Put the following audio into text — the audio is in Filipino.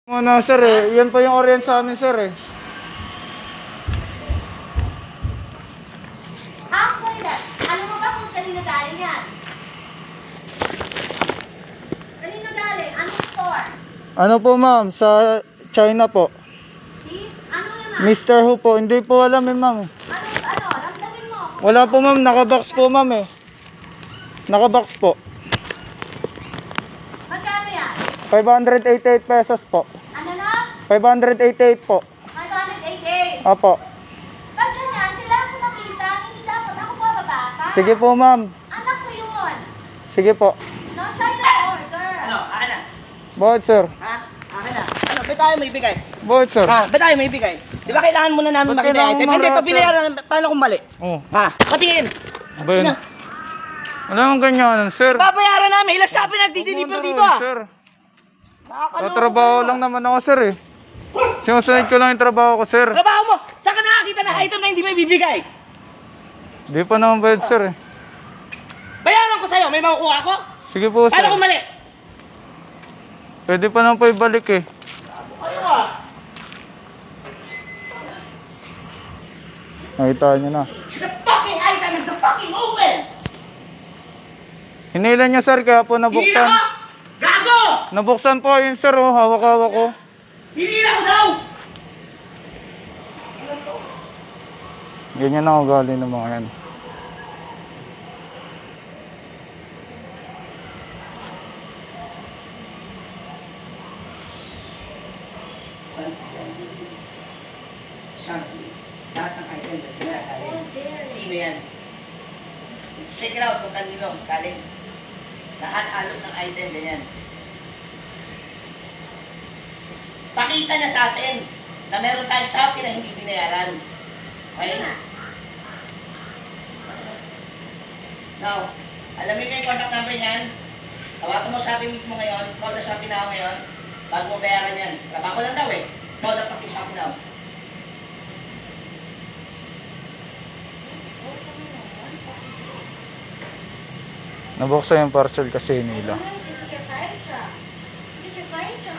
Ano sir eh, yan pa yung orient sa amin sir eh. Actually, ano mo ba kung kanino galing yan? Kanino galing? Anong store? Ano po ma'am, sa China po. See? Ano yan ma'am? Mr. Who po, hindi po alam eh ma'am. Ano? Ramdamin mo. Wala po ma'am, nakabox po ma'am eh. Nakabox po. Magkano yan? 588 pesos po. Ano na? 588 po. 588. Opo. Pag ganyan, kailangan ko makita. Hindi dapat ako bababa ka. Sige po ma'am. Anak ko yun. Sige po. No, siya yung order. Ano? Akin na. Bakit sir? Ha? Akin na. Ano? Ba't tayo may ibigay? Bakit sir? Ha? Ba't tayo may ibigay? Di ba kailangan muna namin Ba't makita kailangan item? mo Hindi, marami, pag binayaran, paano kung mali? Oh. Ha? Patingin. Ba yun? Wala nang ganyan sir. Babayaran namin. Ilang shopee nagdi-deliver dito ah. Sir. Nakakaloko Tatrabaho kayo. lang naman ako sir eh. Sinusunod ko lang yung trabaho ko sir. Trabaho mo. Saan ka nakakita na item na hindi may bibigay? Di pa naman bayad sir eh. Bayaran ko sa'yo. May makukuha ko? Sige po sir. Paano kung mali? Pwede pa naman po ibalik eh. Ano ah? Nakita nyo na. The fucking item is the fucking open! Hinilan niya sir, kaya po Hindi na nabuksan. ko! Gago! Nabuksan po yun sir, oh. Hawak-hawak ko. Hindi na ko daw! Ganyan ang ugali ng mga yan. Shansi, lahat ng item na sila galing. Sino yan? Check it out kung kanino galing. Lahat halos ng item ganyan. Pakita na sa atin na meron tayong Shopee na hindi binayaran. Okay? Now, alam niyo yung contact number niyan? Tawagan mo Shopee mismo ngayon. Call the Shopee now ngayon. Bago mo bayaran yan. Trabaho lang daw eh. Call the fucking Shopee now. Nabuksan yung parcel kasi nila. Hindi siya kahit siya. Hindi siya kahit siya.